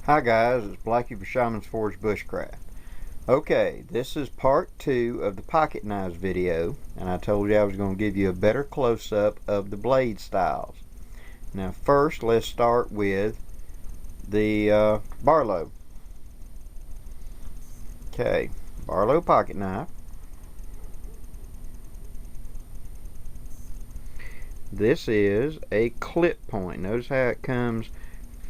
Hi guys, it's Blackie for Shaman's Forge Bushcraft. Okay, this is part 2 of the pocket knives video, and I told you I was going to give you a better close-up of the blade styles. Now first, let's start with the Barlow. Okay, Barlow pocket knife. This is a clip point. Notice how it comes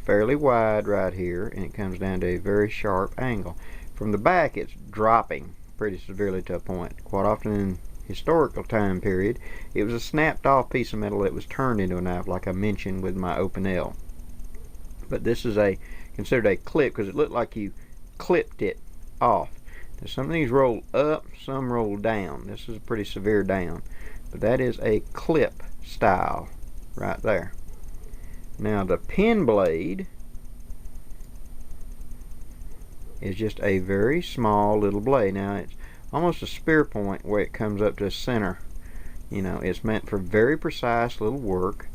fairly wide right here, and it comes down to a very sharp angle. From the back, it's dropping pretty severely to a point. Quite often in historical time period, it was a snapped off piece of metal that was turned into a knife, like I mentioned with my open L. But this is considered a clip because it looked like you clipped it off. Now, some of these roll up, some roll down. This is a pretty severe down, but that is a clip style right there. Now the pin blade is just a very small little blade. Now it's almost a spear point where it comes up to the center. You know, it's meant for very precise little work,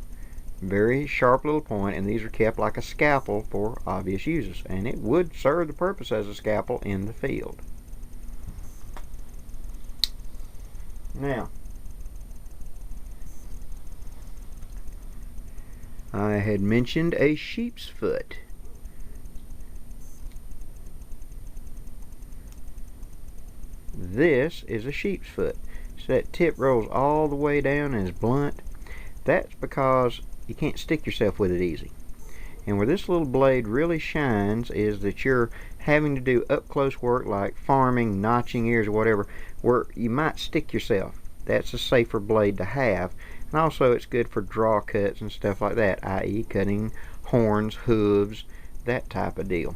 very sharp little point, and these are kept like a scalpel for obvious uses, and it would serve the purpose as a scalpel in the field. Now I had mentioned a sheep's foot. This is a sheep's foot. So that tip rolls all the way down and is blunt. That's because you can't stick yourself with it easy. And where this little blade really shines is that you're having to do up close work like farming, notching ears or whatever, where you might stick yourself. That's a safer blade to have. And also it's good for draw cuts and stuff like that, i.e. cutting horns, hooves, that type of deal.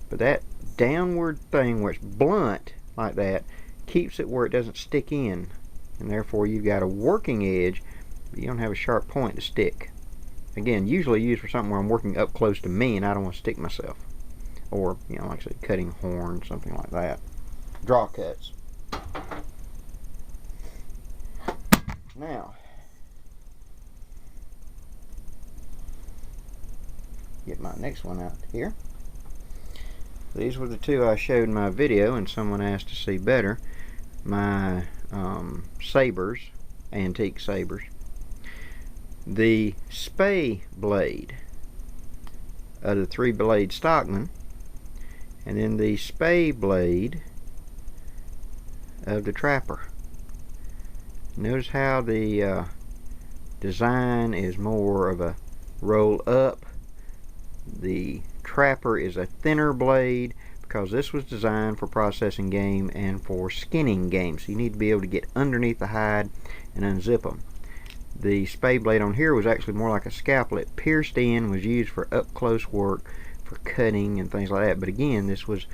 But that downward thing where it's blunt like that keeps it where it doesn't stick in, and therefore you've got a working edge, but you don't have a sharp point to stick. Again, usually used for something where I'm working up close to me and I don't want to stick myself. Or, you know, like I said, cutting horns, something like that. Draw cuts. Now, get my next one out here. These were the two I showed in my video, and someone asked to see better. My sabers, antique sabers. The spay blade of the 3-blade Stockman, and then the spay blade of the Trapper. Notice how the design is more of a roll up. The Trapper is a thinner blade because this was designed for processing game and for skinning game, so you need to be able to get underneath the hide and unzip them. The spay blade on here was actually more like a scalpel. It pierced in, was used for up close work, for cutting and things like that. But again, this was,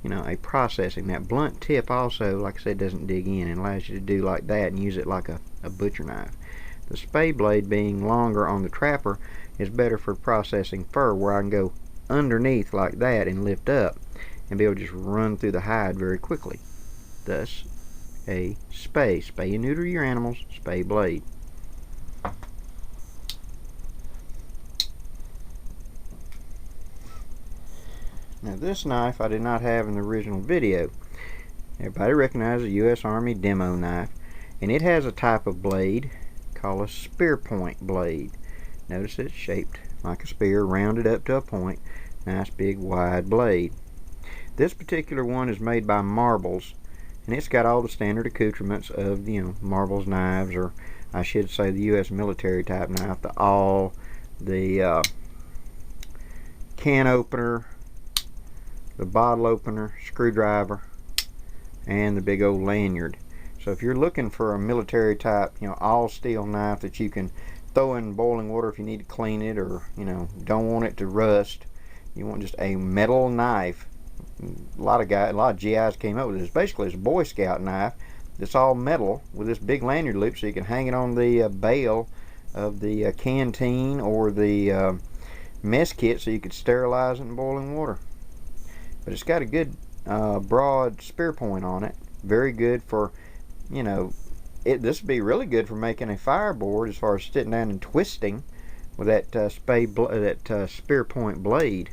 you know, a processing. That blunt tip also, like I said, doesn't dig in and allows you to do like that and use it like a butcher knife. The spay blade, being longer on the Trapper, is better for processing fur, where I can go underneath like that and lift up and be able to just run through the hide very quickly. Thus a spay. Spay and neuter your animals, spay blade. Now this knife I did not have in the original video. Everybody recognizes the U.S. Army demo knife, and it has a type of blade called a spear point blade. Notice it's shaped like a spear, rounded up to a point. Nice big wide blade. This particular one is made by Marbles, and it's got all the standard accoutrements of, you know, Marbles knives, or I should say the U.S. military type knife. The awl, the can opener, the bottle opener, screwdriver, and the big old lanyard. So if you're looking for a military type, you know, all steel knife that you can throw in boiling water if you need to clean it, or, you know, don't want it to rust, you want just a metal knife. A lot of GIs came up with this. Basically, it's a Boy Scout knife that's all metal with this big lanyard loop, so you can hang it on the bale of the canteen or the mess kit, so you could sterilize it in boiling water. But it's got a good broad spear point on it. Very good for, you know, this would be really good for making a fireboard as far as sitting down and twisting with that spear point blade.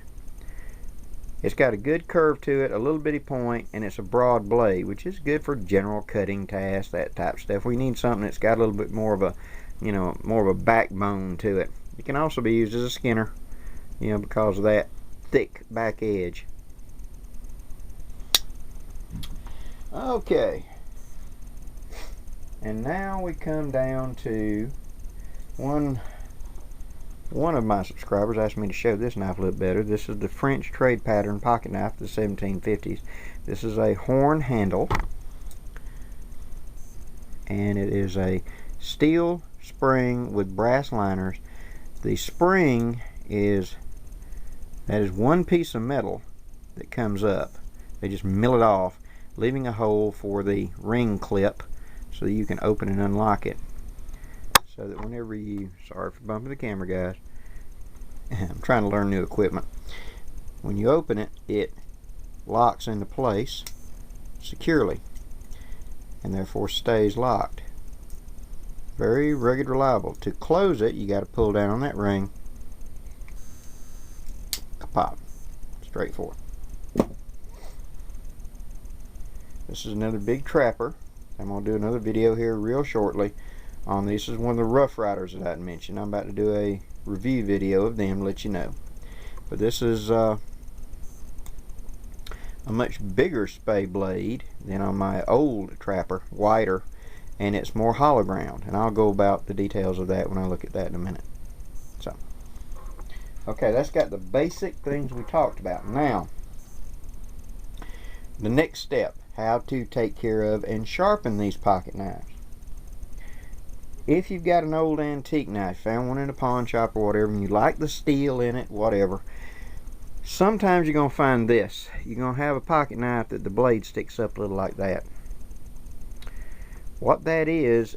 It's got a good curve to it, a little bitty point, and it's a broad blade, which is good for general cutting tasks, that type of stuff. We need something that's got a little bit more of a, more of a backbone to it. It can also be used as a skinner, because of that thick back edge. Okay. And now we come down to one of my subscribers asked me to show this knife a little better. This is the French trade pattern pocket knife, the 1750s. This is a horn handle, and it is a steel spring with brass liners. The spring is one piece of metal that comes up. They just mill it off, leaving a hole for the ring clip so that you can open and unlock it. So that whenever you, sorry for bumping the camera, guys, I'm trying to learn new equipment. When you open it, it locks into place securely and therefore stays locked. Very rugged, reliable. To close it, you got to pull down on that ring. Pop. Straightforward. This is another big trapper. I'm going to do another video here real shortly on this. Is one of the Rough Riders that I had mentioned. I'm about to do a review video of them to let you know. But this is a much bigger spay blade than on my old trapper, wider, and it's more hollow ground. And I'll go about the details of that when I look at that in a minute. So, okay, that's got the basic things we talked about. Now, the next step, how to take care of and sharpen these pocket knives. If you've got an old antique knife, found one in a pawn shop or whatever, and you like the steel in it, whatever, sometimes you're going to find this. You're going to have a pocket knife that the blade sticks up a little like that. What that is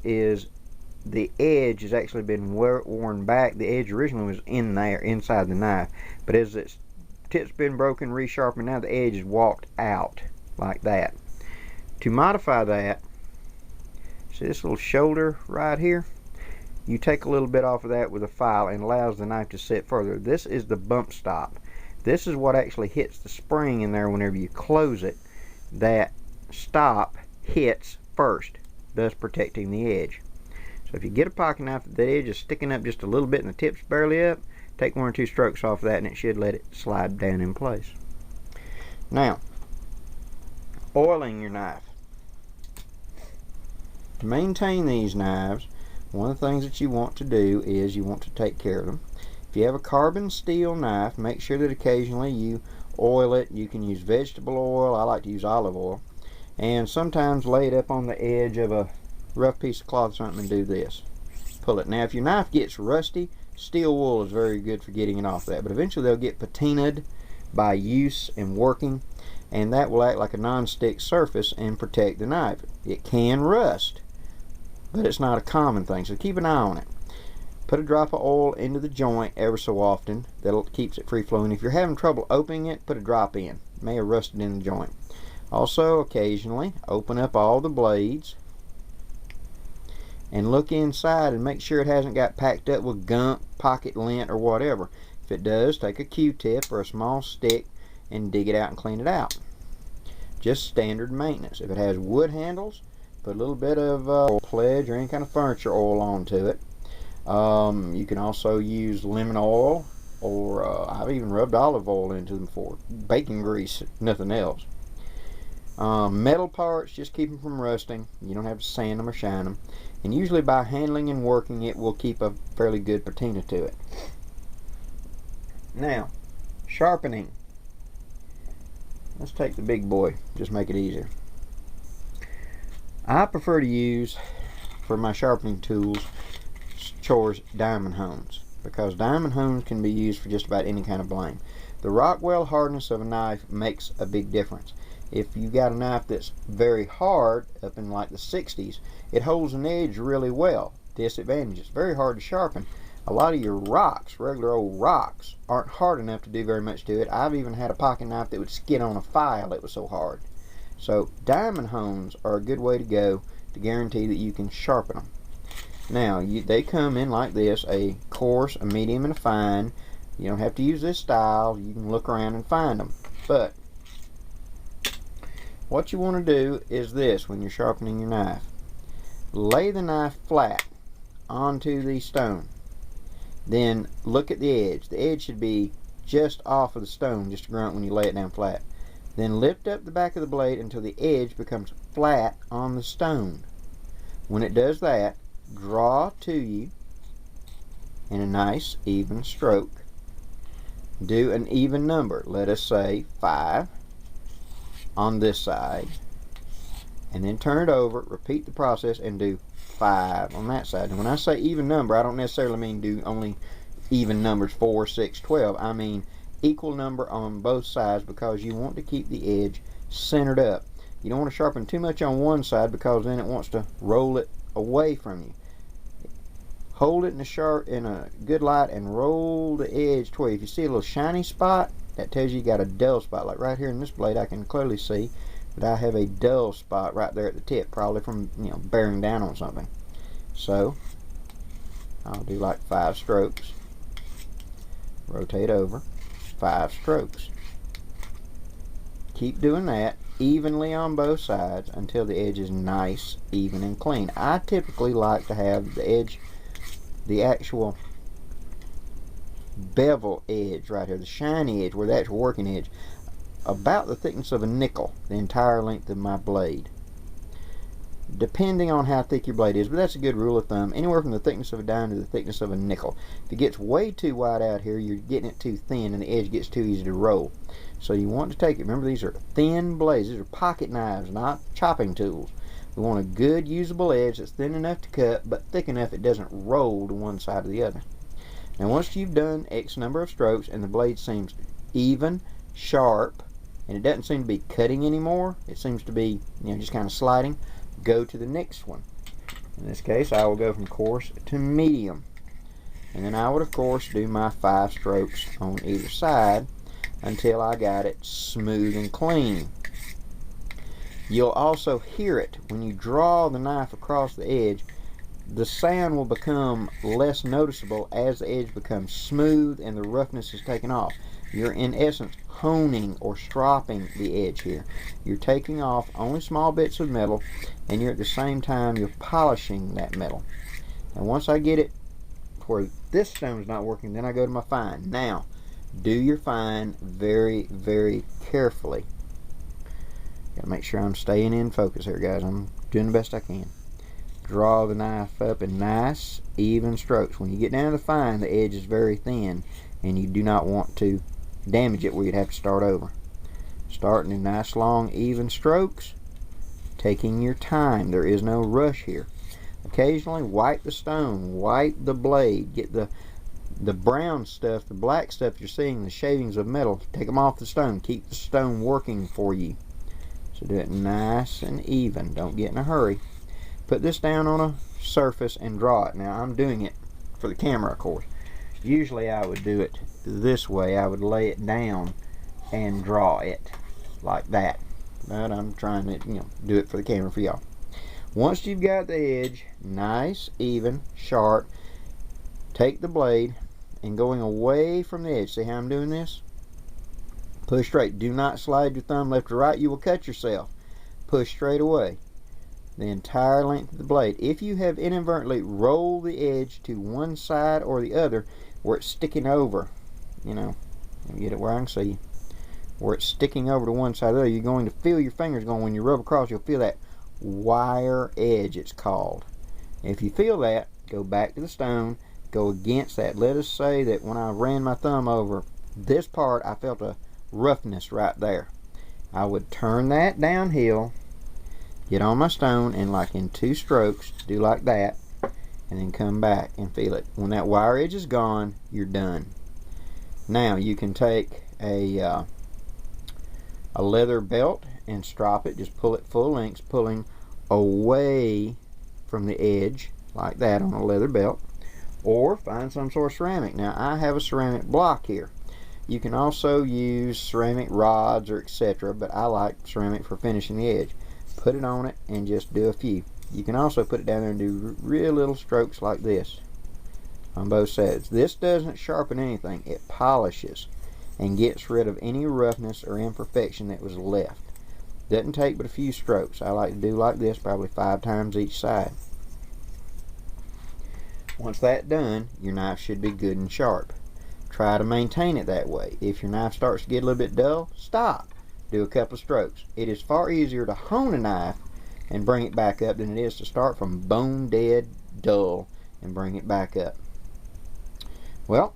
the edge has actually been worn back. The edge originally was in there, inside the knife, but as its tip's been broken, resharpened, now the edge is walked out like that. To modify that, see this little shoulder right here? You take a little bit off of that with a file and allows the knife to sit further. This is the bump stop. This is what actually hits the spring in there whenever you close it. That stop hits first, thus protecting the edge. So if you get a pocket knife that the edge is sticking up just a little bit and the tip's barely up, take 1 or 2 strokes off of that and it should let it slide down in place. Now, oiling your knife. To maintain these knives, one of the things that you want to do is you want to take care of them. If you have a carbon steel knife, make sure that occasionally you oil it. You can use vegetable oil. I like to use olive oil. And sometimes lay it up on the edge of a rough piece of cloth or something and do this. Pull it. Now if your knife gets rusty, steel wool is very good for getting it off that. But eventually they'll get patinaed by use and working, and that will act like a non-stick surface and protect the knife. It can rust, but it's not a common thing, so keep an eye on it. Put a drop of oil into the joint ever so often. That keeps it free flowing. If you're having trouble opening it, put a drop in. It may have rusted in the joint. Also, occasionally, open up all the blades and look inside and make sure it hasn't got packed up with gunk, pocket lint, or whatever. If it does, take a Q-tip or a small stick and dig it out and clean it out. Just standard maintenance. If it has wood handles, put a little bit of Pledge or any kind of furniture oil onto it. You can also use lemon oil, or I've even rubbed olive oil into them before. Bacon grease, nothing else. Metal parts, just keep them from rusting. You don't have to sand them or shine them. And usually by handling and working, it will keep a fairly good patina to it. Now, sharpening. Let's take the big boy, just make it easier. I prefer to use, for my sharpening tools, diamond hones, because diamond hones can be used for just about any kind of blade. The Rockwell hardness of a knife makes a big difference. If you've got a knife that's very hard, up in like the 60s, it holds an edge really well. Disadvantage, it's very hard to sharpen. A lot of your rocks, regular old rocks, aren't hard enough to do very much to it. I've even had a pocket knife that would skid on a file, it was so hard. So diamond hones are a good way to go to guarantee that you can sharpen them. Now, they come in like this, a coarse, a medium, and a fine. You don't have to use this style. You can look around and find them. But what you want to do is this when you're sharpening your knife. Lay the knife flat onto the stone. Then look at the edge. The edge should be just off of the stone, just a grunt when you lay it down flat. Then lift up the back of the blade until the edge becomes flat on the stone. When it does that, draw to you in a nice even stroke. Do an even number. Let us say 5 on this side. And then turn it over, repeat the process, and do 5 on that side. And when I say even number, I don't necessarily mean do only even numbers 4, 6, 12. I mean equal number on both sides, because you want to keep the edge centered up. You don't want to sharpen too much on one side, because then it wants to roll it away from you. Hold it in a good light and roll the edge toward you. If you see a little shiny spot, that tells you got a dull spot. Like right here in this blade, I can clearly see that I have a dull spot right there at the tip, probably from bearing down on something. So I'll do like 5 strokes. Rotate over, 5 strokes. Keep doing that evenly on both sides until the edge is nice, even, and clean. I typically like to have the edge, the actual bevel edge right here, the shiny edge, where the actual working edge, about the thickness of a nickel, the entire length of my blade, depending on how thick your blade is, but that's a good rule of thumb. Anywhere from the thickness of a dime to the thickness of a nickel. If it gets way too wide out here, you're getting it too thin and the edge gets too easy to roll. So you want to take it, remember these are thin blades, these are pocket knives, not chopping tools. We want a good usable edge that's thin enough to cut, but thick enough it doesn't roll to one side or the other. Now once you've done X number of strokes and the blade seems even, sharp, and it doesn't seem to be cutting anymore, it seems to be just kind of sliding, go to the next one. In this case, I will go from coarse to medium. And then I would, of course, do my 5 strokes on either side until I got it smooth and clean. You'll also hear it when you draw the knife across the edge. The sound will become less noticeable as the edge becomes smooth and the roughness is taken off. You're in essence honing or stropping the edge here. You're taking off only small bits of metal, and you're at the same time you're polishing that metal. And once I get it where this stone's not working, then I go to my fine. Now, do your fine very, very carefully. Gotta make sure I'm staying in focus here, guys. I'm doing the best I can. Draw the knife up in nice, even strokes. When you get down to the fine, the edge is very thin, and you do not want to damage it where you'd have to start over. Starting in nice, long, even strokes, taking your time. There is no rush here. Occasionally wipe the stone, wipe the blade, get the brown stuff, the black stuff you're seeing, the shavings of metal, take them off the stone. Keep the stone working for you. So do it nice and even. Don't get in a hurry. Put this down on a surface and draw it. Now I'm doing it for the camera, of course. Usually I would do it this way. I would lay it down and draw it like that. But I'm trying to do it for the camera for y'all. Once you've got the edge nice, even, sharp, take the blade and going away from the edge. See how I'm doing this? Push straight. Do not slide your thumb left or right. You will cut yourself. Push straight away. The entire length of the blade. If you have inadvertently rolled the edge to one side or the other where it's sticking over, let me get it where I can see you, where it's sticking over to one side or the other, you're going to feel your fingers going, when you rub across, you'll feel that wire edge, it's called. If you feel that, go back to the stone, go against that. Let us say that when I ran my thumb over this part, I felt a roughness right there. I would turn that downhill, get on my stone, and like in 2 strokes, do like that, and then come back and feel it. When that wire edge is gone, you're done. Now you can take a leather belt and strop it. Just pull it full length, pulling away from the edge like that on a leather belt, or find some sort of ceramic. Now I have a ceramic block here. You can also use ceramic rods or etc., but I like ceramic for finishing the edge. Put it on it and just do a few. You can also put it down there and do real little strokes like this on both sides. This doesn't sharpen anything, it polishes. and gets rid of any roughness or imperfection that was left. Doesn't take but a few strokes. I like to do like this probably 5 times each side. Once that's done, your knife should be good and sharp. Try to maintain it that way. If your knife starts to get a little bit dull, stop. Do a couple of strokes. It is far easier to hone a knife and bring it back up than it is to start from bone dead dull and bring it back up. Well,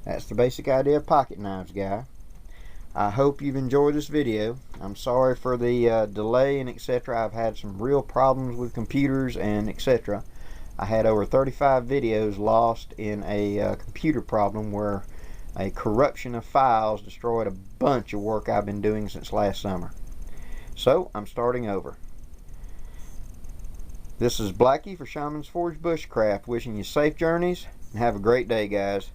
that's the basic idea of pocket knives, guy. I hope you've enjoyed this video. I'm sorry for the delay and etc. I've had some real problems with computers and etc. I had over 35 videos lost in a computer problem where a corruption of files destroyed a bunch of work I've been doing since last summer. So I'm starting over. This is Blackie for Shaman's Forge Bushcraft, wishing you safe journeys and have a great day, guys.